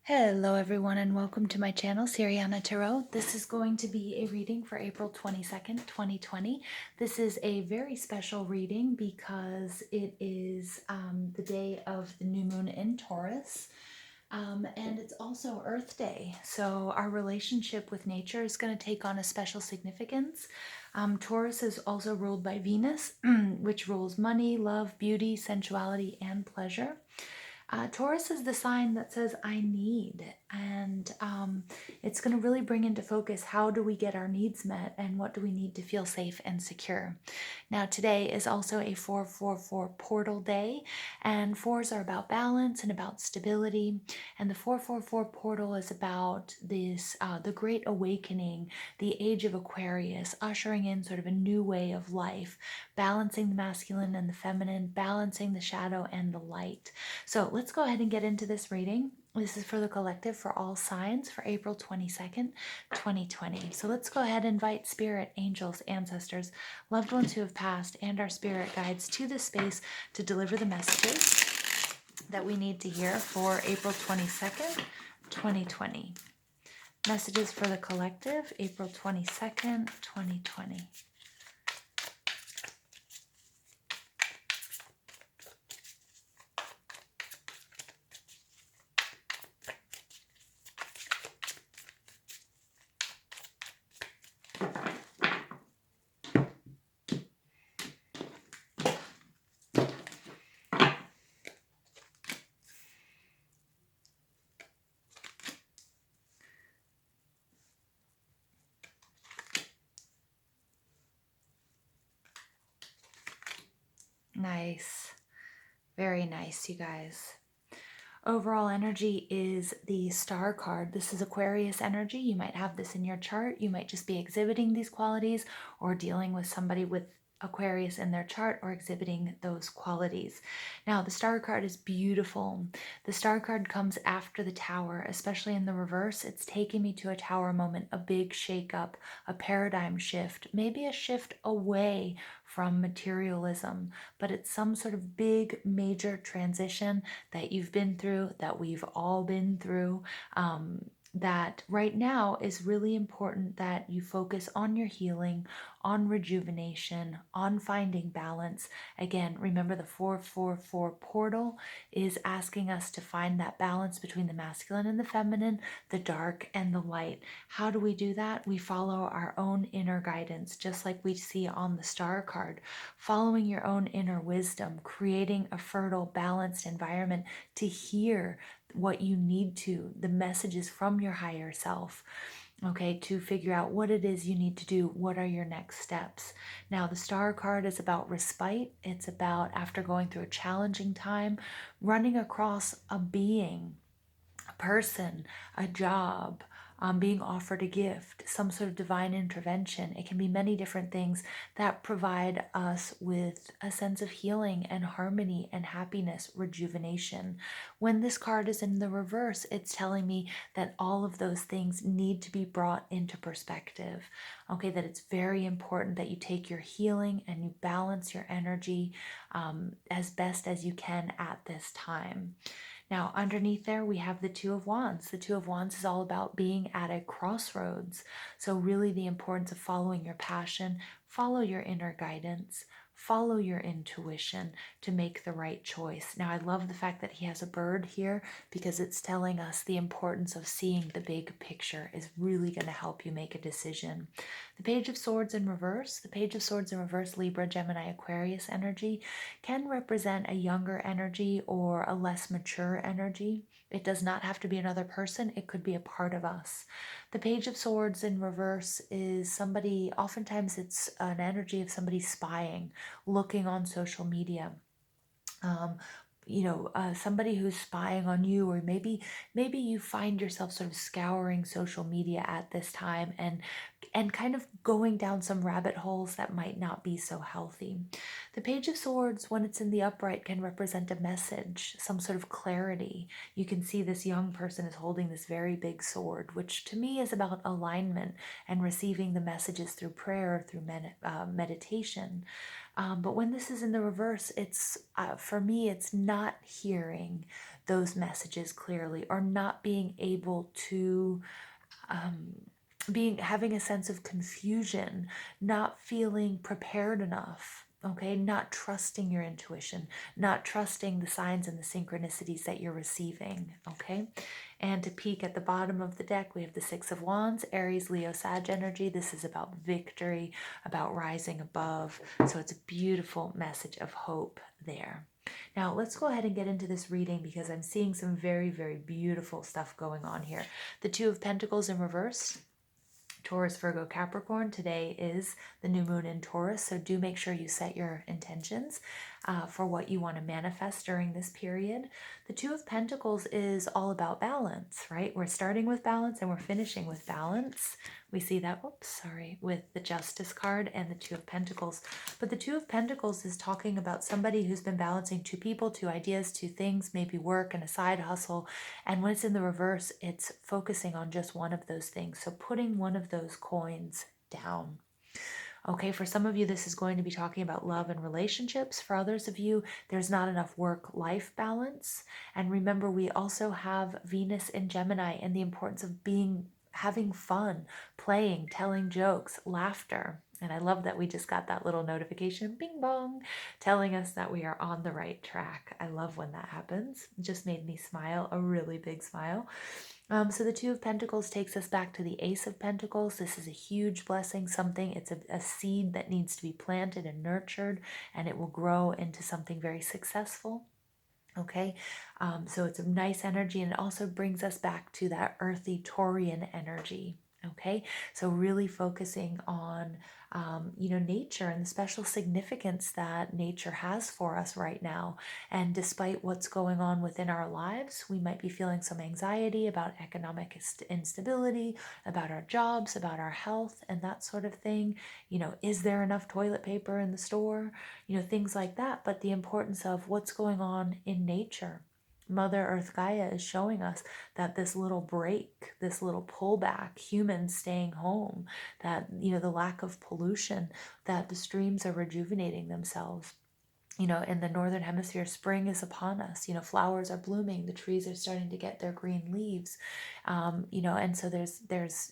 Hello everyone and welcome to my channel, Siriana Tarot. This is going to be a reading for April 22nd, 2020. This is a very special reading because it is the day of the new moon in Taurus. And it's also Earth Day, so our relationship with nature is going to take on a special significance. Taurus is also ruled by Venus, which rules money, love, beauty, sensuality, and pleasure. Taurus is the sign that says, I need, and it's going to really bring into focus how do we get our needs met and what do we need to feel safe and secure. Now, today is also a 444 portal day, and fours are about balance and about stability, and the 444 portal is about this, the Great Awakening, the Age of Aquarius, ushering in sort of a new way of life, balancing the masculine and the feminine, balancing the shadow and the light. So let's go ahead and get into this reading. This is for the collective for all signs for April 22nd, 2020. So let's go ahead and invite spirit, angels, ancestors, loved ones who have passed, and our spirit guides to this space to deliver the messages that we need to hear for April 22nd, 2020. Messages for the collective, April 22nd, 2020. Nice. Very nice, you guys. Overall energy is the star card. This is Aquarius energy. You might have this in your chart. You might just be exhibiting these qualities or dealing with somebody with Aquarius in their chart or exhibiting those qualities. Now, the star card is beautiful. The star card comes after the tower, especially in the reverse. It's taking me to a tower moment, a big shakeup, a paradigm shift, maybe a shift away from materialism, but it's some sort of big major transition that you've been through, that we've all been through, that right now is really important that you focus on your healing, on rejuvenation, on finding balance. Again, remember the 444 portal is asking us to find that balance between the masculine and the feminine, the dark and the light. How do we do that? We follow our own inner guidance, just like we see on the star card. Following your own inner wisdom, creating a fertile, balanced environment to hear what you need to, the messages from your higher self, okay, to figure out what it is you need to do. What are your next steps? Now, the star card is about respite. It's about, after going through a challenging time, running across a being, a person, a job, being offered a gift, some sort of divine intervention. It can be many different things that provide us with a sense of healing and harmony and happiness, rejuvenation. When this card is in the reverse, it's telling me that all of those things need to be brought into perspective. Okay, that it's very important that you take your healing and you balance your energy as best as you can at this time. Now, underneath there, we have the Two of Wands. The Two of Wands is all about being at a crossroads. So really the importance of following your passion, follow your inner guidance, follow your intuition to make the right choice. Now, I love the fact that he has a bird here because it's telling us the importance of seeing the big picture is really going to help you make a decision. The Page of Swords in reverse, the Page of Swords in reverse, Libra, Gemini, Aquarius energy can represent a younger energy or a less mature energy. It does not have to be another person. It could be a part of us. The Page of Swords in reverse is somebody, oftentimes it's an energy of somebody spying, looking on social media. Somebody who's spying on you, or maybe you find yourself sort of scouring social media at this time and kind of going down some rabbit holes that might not be so healthy. The Page of Swords, when it's in the upright, can represent a message, some sort of clarity. You can see this young person is holding this very big sword, which to me is about alignment and receiving the messages through prayer, through meditation. But when this is in the reverse, it's for me, it's not hearing, those messages clearly, or not being able to having a sense of confusion, not feeling prepared enough, okay, not trusting your intuition, not trusting the signs and the synchronicities that you're receiving, okay. And to peek at the bottom of the deck, we have the Six of Wands, Aries, Leo, Sag energy. This is about victory, about rising above. So it's a beautiful message of hope there. Now let's go ahead and get into this reading, because I'm seeing some very, very beautiful stuff going on here. The Two of Pentacles in reverse, Taurus, Virgo, Capricorn. Today is the new moon in Taurus, so do make sure you set your intentions for what you want to manifest during this period. The Two of Pentacles is all about balance, right? We're starting with balance and we're finishing with balance. We see that, with the Justice card and the Two of Pentacles. But the Two of Pentacles is talking about somebody who's been balancing two people, two ideas, two things, maybe work and a side hustle. And when it's in the reverse, it's focusing on just one of those things. So putting one of those coins down. Okay, for some of you, this is going to be talking about love and relationships. For others of you, there's not enough work-life balance. And remember, we also have Venus in Gemini and the importance of having fun, playing, telling jokes, laughter. And I love that we just got that little notification, bing bong, telling us that we are on the right track. I love when that happens. It just made me smile, a really big smile. So the Two of Pentacles takes us back to the Ace of Pentacles. This is a huge blessing, it's a seed that needs to be planted and nurtured, and it will grow into something very successful. Okay, so it's a nice energy, and it also brings us back to that earthy Taurian energy. Okay, so really focusing on nature and the special significance that nature has for us right now. And despite what's going on within our lives, we might be feeling some anxiety about economic instability, about our jobs, about our health, and that sort of thing. Is there enough toilet paper in the store? Things like that. But the importance of what's going on in nature. Mother Earth Gaia is showing us that this little break, this little pullback, humans staying home, that, the lack of pollution, that the streams are rejuvenating themselves. In the northern hemisphere, spring is upon us. Flowers are blooming, the trees are starting to get their green leaves. And so there's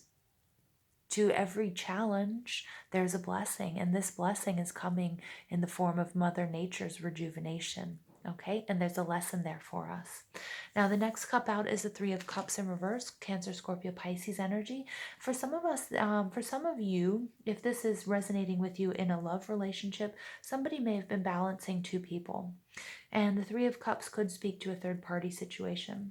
to every challenge, there's a blessing, and this blessing is coming in the form of Mother Nature's rejuvenation. Okay, and there's a lesson there for us. Now, the next cup out is the Three of Cups in reverse, Cancer, Scorpio, Pisces energy. For some of us, for some of you, if this is resonating with you in a love relationship, somebody may have been balancing two people. And the Three of Cups could speak to a third-party situation.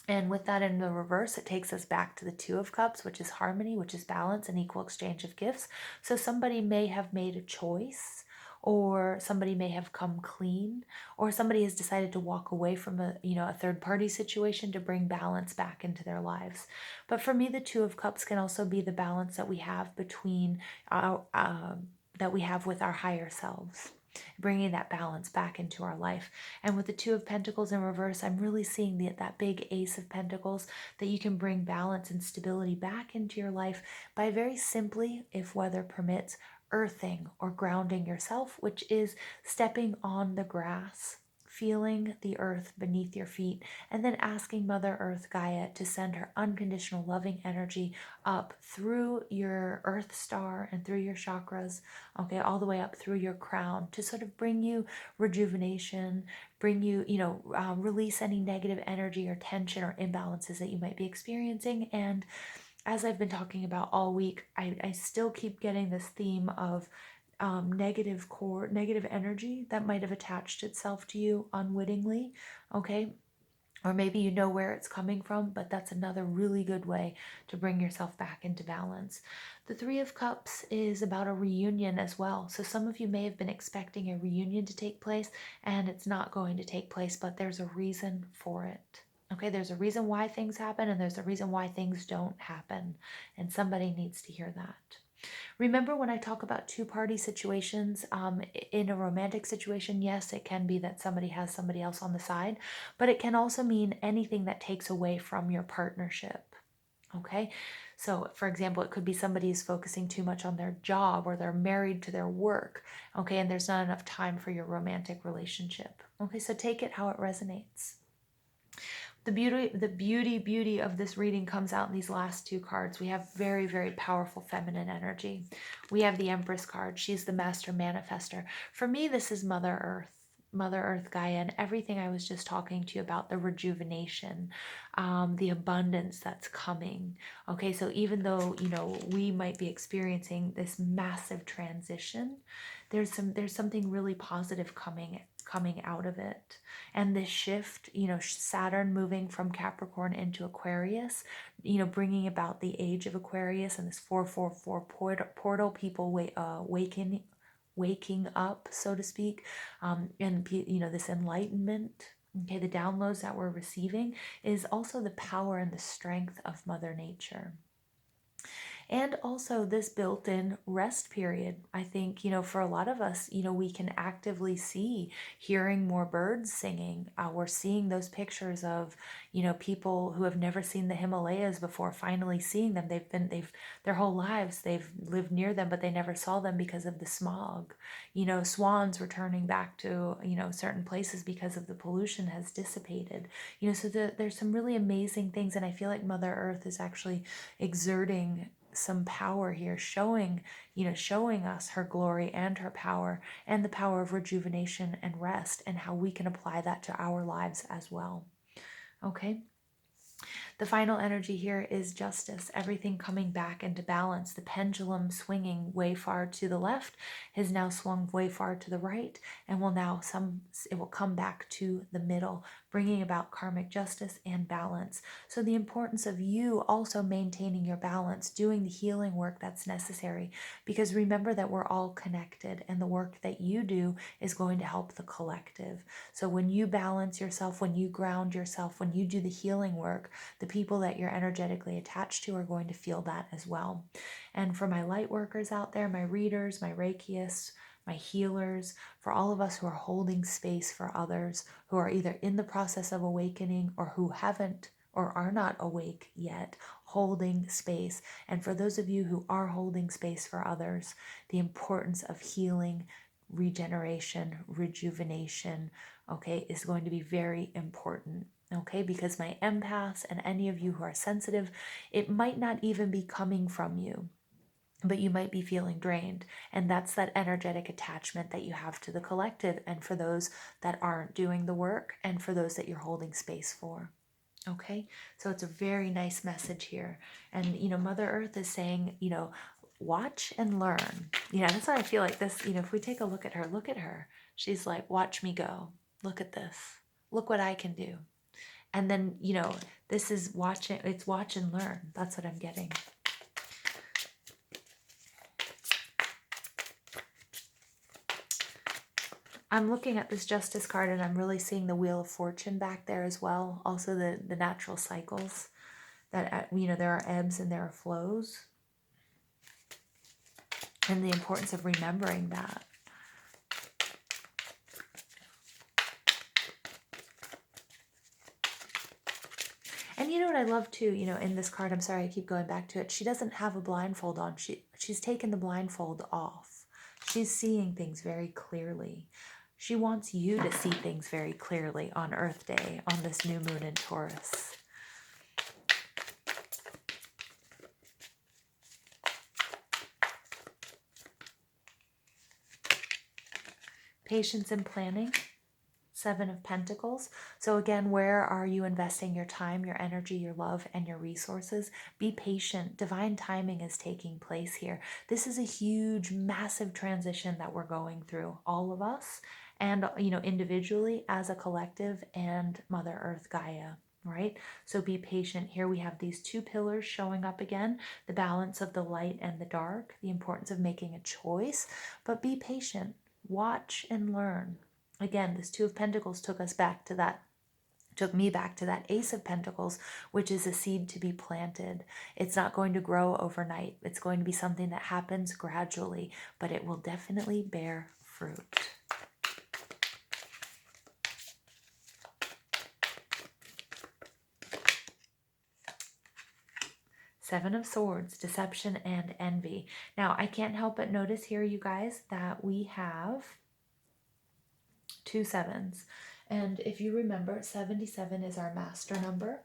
And with that in the reverse, it takes us back to the Two of Cups, which is harmony, which is balance and equal exchange of gifts. So somebody may have made a choice, or somebody may have come clean, or somebody has decided to walk away from a third-party situation to bring balance back into their lives. But for me, the Two of Cups can also be the balance that we have between that we have with our higher selves, bringing that balance back into our life. And with the Two of Pentacles in reverse, I'm really seeing that big Ace of Pentacles, that you can bring balance and stability back into your life by very simply, if weather permits, earthing or grounding yourself, which is stepping on the grass, feeling the earth beneath your feet, and then asking Mother Earth Gaia to send her unconditional loving energy up through your earth star and through your chakras, okay, all the way up through your crown, to sort of bring you rejuvenation, bring you, release any negative energy or tension or imbalances that you might be experiencing. And as I've been talking about all week, I still keep getting this theme of negative energy that might have attached itself to you unwittingly, okay? Or maybe you know where it's coming from, but that's another really good way to bring yourself back into balance. The Three of Cups is about a reunion as well. So some of you may have been expecting a reunion to take place, and it's not going to take place, but there's a reason for it. Okay, there's a reason why things happen, and there's a reason why things don't happen. And somebody needs to hear that. Remember, when I talk about two-party situations, in a romantic situation, yes, it can be that somebody has somebody else on the side, but it can also mean anything that takes away from your partnership. Okay, so for example, it could be somebody who's focusing too much on their job, or they're married to their work, okay, and there's not enough time for your romantic relationship. Okay, so take it how it resonates. The beauty of this reading comes out in these last two cards. We have very, very powerful feminine energy. We have the Empress card. She's the master manifester. For me, this is Mother Earth. Mother Earth Gaia, and everything I was just talking to you about, the rejuvenation, the abundance that's coming. Okay, so even though, you know, we might be experiencing this massive transition, there's something really positive coming out of it. And this shift, you know, Saturn moving from Capricorn into Aquarius, you know, bringing about the age of Aquarius and this 444 portal, people waking up, so to speak, and you know, this enlightenment. Okay, the downloads that we're receiving is also the power and the strength of Mother Nature. And also this built-in rest period. I think, you know, for a lot of us, you know, we can actively see, hearing more birds singing. We're seeing those pictures of, you know, people who have never seen the Himalayas before, finally seeing them. Their whole lives, they've lived near them, but they never saw them because of the smog. You know, swans returning back to, you know, certain places because of the pollution has dissipated. You know, so there's some really amazing things. And I feel like Mother Earth is actually exerting some power here, showing us her glory and her power, and the power of rejuvenation and rest, and how we can apply that to our lives as well. Okay. The final energy here is justice, everything coming back into balance. The pendulum swinging way far to the left has now swung way far to the right, and it will come back to the middle, bringing about karmic justice and balance. So the importance of you also maintaining your balance, doing the healing work that's necessary, because remember that we're all connected, and the work that you do is going to help the collective. So when you balance yourself, when you ground yourself, when you do the healing work, the people that you're energetically attached to are going to feel that as well. And for my light workers out there, my readers, my Reikiists, my healers, for all of us who are holding space for others, who are either in the process of awakening or who haven't or are not awake yet, holding space. And for those of you who are holding space for others, the importance of healing, regeneration, rejuvenation, okay, is going to be very important. Okay, because my empaths and any of you who are sensitive, it might not even be coming from you, but you might be feeling drained. And that's that energetic attachment that you have to the collective, and for those that aren't doing the work, and for those that you're holding space for. Okay, so it's a very nice message here. And, you know, Mother Earth is saying, you know, watch and learn. You know, that's why I feel like this, you know, if we take a look at her. She's like, watch me go. Look at this. Look what I can do. And then, you know, this is it's watch and learn. That's what I'm getting. I'm looking at this Justice card, and I'm really seeing the Wheel of Fortune back there as well. Also the natural cycles that, you know, there are ebbs and there are flows. And the importance of remembering that. And you know what I love too, you know, in this card, I'm sorry I keep going back to it, she doesn't have a blindfold on. She's taken the blindfold off. She's seeing things very clearly. She wants you to see things very clearly on Earth Day, on this new moon in Taurus. Patience and planning. Seven of Pentacles. So again, where are you investing your time, your energy, your love, and your resources? Be patient. Divine timing is taking place here. This is a huge, massive transition that we're going through, all of us, and, you know, individually, as a collective, and Mother Earth Gaia. Right? So be patient. Here we have these two pillars showing up again, the balance of the light and the dark, the importance of making a choice, but be patient. Watch and learn. Again, this Two of Pentacles took me back to that Ace of Pentacles, which is a seed to be planted. It's not going to grow overnight. It's going to be something that happens gradually, but it will definitely bear fruit. Seven of Swords, deception and envy. Now, I can't help but notice here, you guys, that we have two sevens. And if you remember, 77 is our master number.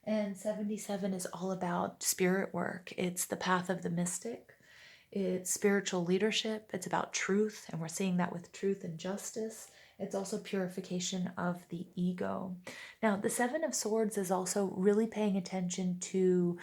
And 77 is all about spirit work. It's the path of the mystic. It's spiritual leadership. It's about truth. And we're seeing that with truth and justice. It's also purification of the ego. Now, the Seven of Swords is also really paying attention to,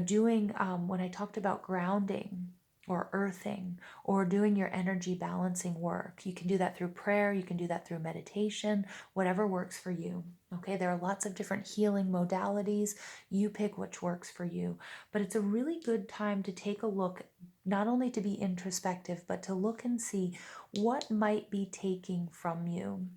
doing when I talked about grounding or earthing or doing your energy balancing work. You can do that through prayer. You can do that through meditation, whatever works for you. Okay, there are lots of different healing modalities. You pick which works for you. But it's a really good time to take a look, not only to be introspective, but to look and see what might be taking from you.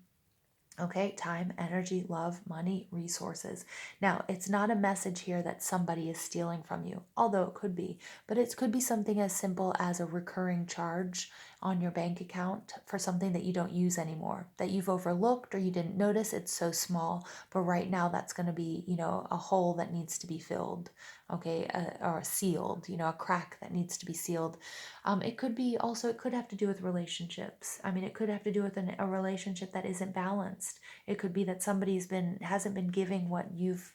Okay, time, energy, love, money, resources. Now, it's not a message here that somebody is stealing from you, although it could be, but it could be something as simple as a recurring charge on your bank account for something that you don't use anymore, that you've overlooked or you didn't notice. It's so small, but right now that's going to be, a hole that needs to be filled, okay, or sealed, a crack that needs to be sealed. It could be also, it could have to do with relationships. I mean, it could have to do with a relationship that isn't balanced. It could be that hasn't been giving what you've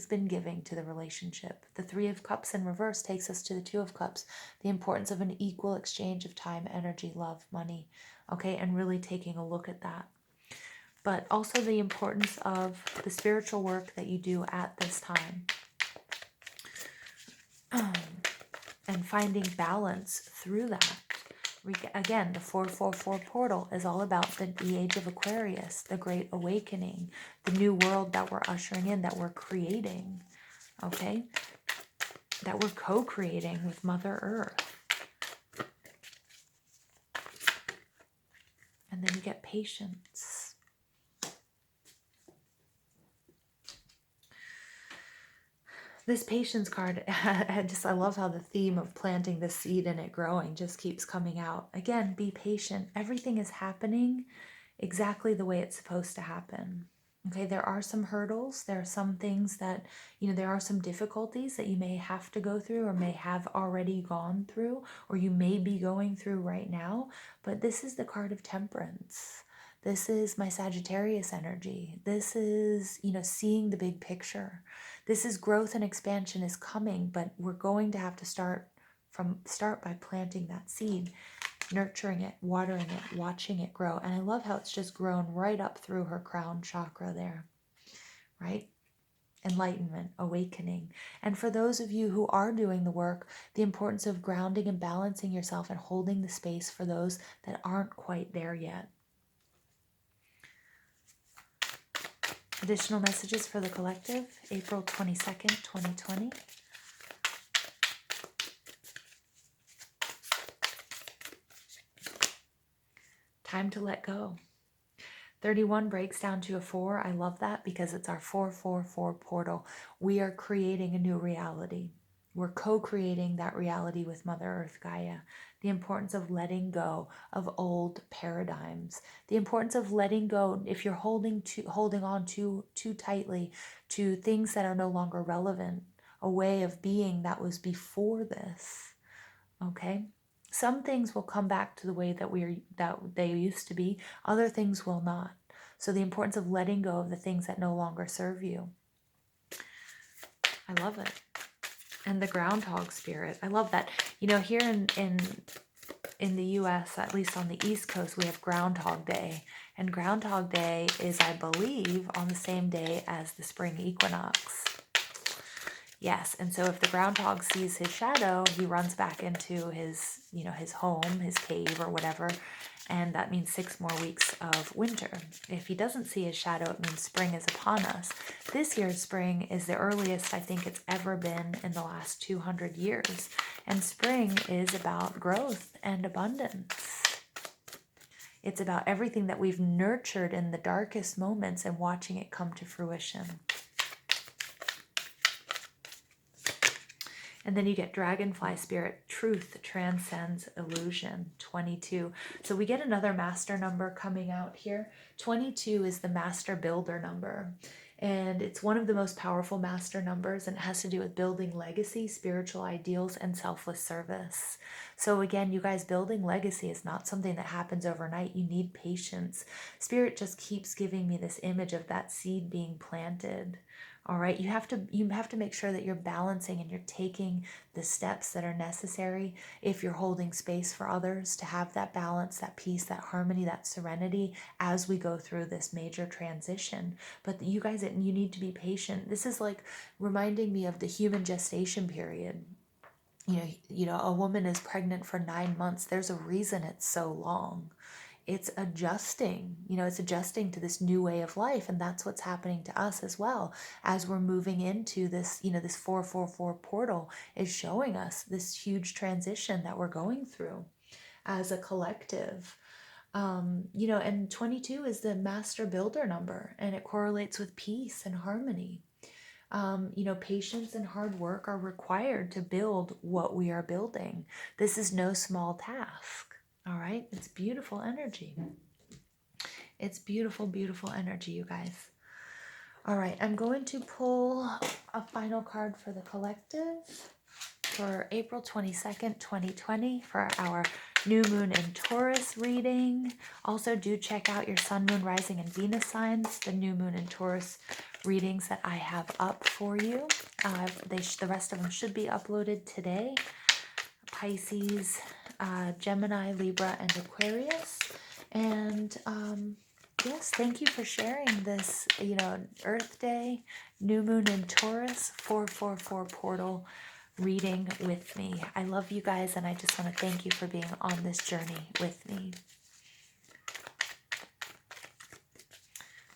been giving to the relationship. The Three of Cups in reverse takes us to the Two of Cups, the importance of an equal exchange of time, energy, love, money, okay, and really taking a look at that. But also the importance of the spiritual work that you do at this time. And finding balance through that. Again, the 444 portal is all about the age of Aquarius, the great awakening, the new world that we're ushering in, that we're creating, okay? That we're co-creating with Mother Earth. And then you get patience. This patience card, I love how the theme of planting the seed and it growing just keeps coming out. Again, be patient. Everything is happening exactly the way it's supposed to happen. Okay, there are some hurdles. There are some things that, there are some difficulties that you may have to go through or may have already gone through, or you may be going through right now. But this is the card of Temperance. This is my Sagittarius energy. This is, seeing the big picture. This is growth and expansion is coming, but we're going to have to start by planting that seed, nurturing it, watering it, watching it grow. And I love how it's just grown right up through her crown chakra there, right? Enlightenment, awakening. And for those of you who are doing the work, the importance of grounding and balancing yourself and holding the space for those that aren't quite there yet. Additional messages for the collective, April 22nd, 2020. Time to let go. 31 breaks down to a 4. I love that because it's our 444 portal. We are creating a new reality. We're co-creating that reality with Mother Earth Gaia. The importance of letting go of old paradigms. The importance of letting go if you're holding on too tightly to things that are no longer relevant. A way of being that was before this. Okay? Some things will come back to the way that they used to be. Other things will not. So the importance of letting go of the things that no longer serve you. I love it. And the groundhog spirit. I love that. Here in the US, at least on the East Coast, we have Groundhog Day. And Groundhog Day is, I believe, on the same day as the spring equinox. Yes, and so if the groundhog sees his shadow, he runs back into his, his home, his cave or whatever, and that means 6 more weeks of winter. If he doesn't see his shadow, it means spring is upon us. This year's spring is the earliest I think it's ever been in the last 200 years, and spring is about growth and abundance. It's about everything that we've nurtured in the darkest moments and watching it come to fruition. And then you get Dragonfly Spirit, Truth Transcends Illusion, 22. So we get another master number coming out here. 22 is the master builder number. And it's one of the most powerful master numbers, and it has to do with building legacy, spiritual ideals, and selfless service. So again, you guys, building legacy is not something that happens overnight. You need patience. Spirit just keeps giving me this image of that seed being planted. All right, you have to make sure that you're balancing and you're taking the steps that are necessary if you're holding space for others to have that balance, that peace, that harmony, that serenity as we go through this major transition. But you guys, you need to be patient. This is like reminding me of the human gestation period. A woman is pregnant for 9 months. There's a reason it's so long. It's adjusting, it's adjusting to this new way of life. And that's what's happening to us as well as we're moving into this, this 444 portal is showing us this huge transition that we're going through as a collective. And 22 is the master builder number, and it correlates with peace and harmony. Patience and hard work are required to build what we are building. This is no small task. All right, it's beautiful energy. It's beautiful, beautiful energy, you guys. All right, I'm going to pull a final card for the collective for April 22nd, 2020 for our new moon in Taurus reading. Also, do check out your sun, moon, rising, and Venus signs, the new moon in Taurus readings that I have up for you. The rest of them should be uploaded today. Pisces, Gemini, Libra, and Aquarius. And yes, thank you for sharing this, Earth Day, new moon in Taurus, 444 portal reading with me. I love you guys, and I just want to thank you for being on this journey with me.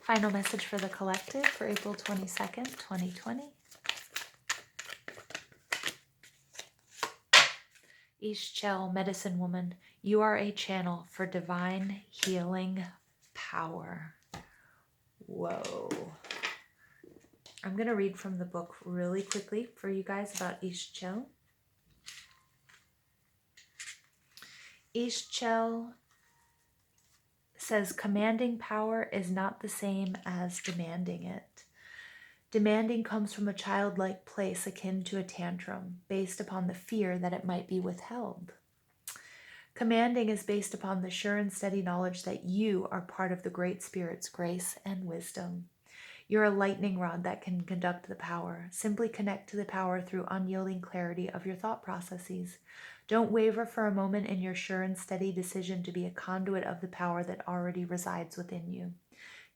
Final message for the collective for April 22nd, 2020. Ishchel, medicine woman, you are a channel for divine healing power. Whoa. I'm going to read from the book really quickly for you guys about Ishchel. Ishchel says commanding power is not the same as demanding it. Demanding comes from a childlike place akin to a tantrum, based upon the fear that it might be withheld. Commanding is based upon the sure and steady knowledge that you are part of the Great Spirit's grace and wisdom. You're a lightning rod that can conduct the power. Simply connect to the power through unyielding clarity of your thought processes. Don't waver for a moment in your sure and steady decision to be a conduit of the power that already resides within you.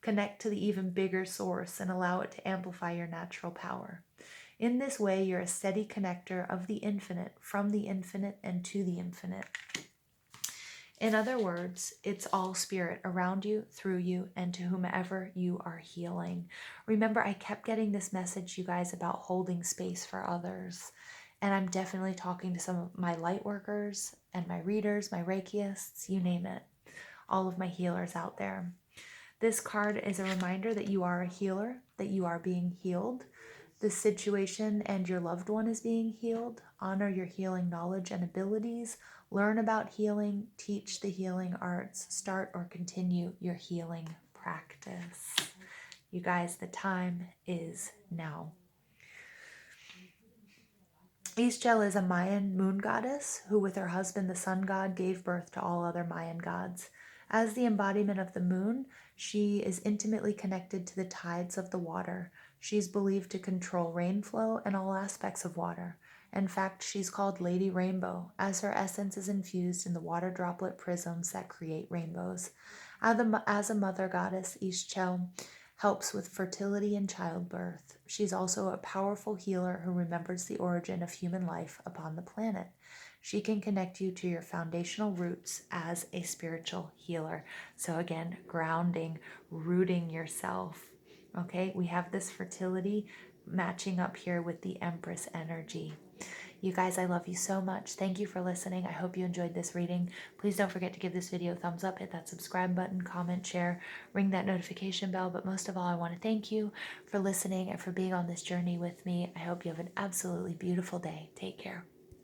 Connect to the even bigger source and allow it to amplify your natural power. In this way, you're a steady connector of the infinite, from the infinite and to the infinite. In other words, it's all spirit around you, through you, and to whomever you are healing. Remember, I kept getting this message, you guys, about holding space for others. And I'm definitely talking to some of my light workers and my readers, my Reikiists, you name it. All of my healers out there. This card is a reminder that you are a healer, that you are being healed. The situation and your loved one is being healed. Honor your healing knowledge and abilities. Learn about healing. Teach the healing arts. Start or continue your healing practice. You guys, the time is now. Ishchel is a Mayan moon goddess who, with her husband, the sun god, gave birth to all other Mayan gods. As the embodiment of the moon, she is intimately connected to the tides of the water. She's believed to control rainflow and all aspects of water. In fact, she's called Lady Rainbow, as her essence is infused in the water droplet prisms that create rainbows. As a mother goddess, Ishchel helps with fertility and childbirth. She's also a powerful healer who remembers the origin of human life upon the planet. She can connect you to your foundational roots as a spiritual healer. So again, grounding, rooting yourself. Okay, we have this fertility matching up here with the Empress energy. You guys, I love you so much. Thank you for listening. I hope you enjoyed this reading. Please don't forget to give this video a thumbs up, hit that subscribe button, comment, share, ring that notification bell. But most of all, I want to thank you for listening and for being on this journey with me. I hope you have an absolutely beautiful day. Take care.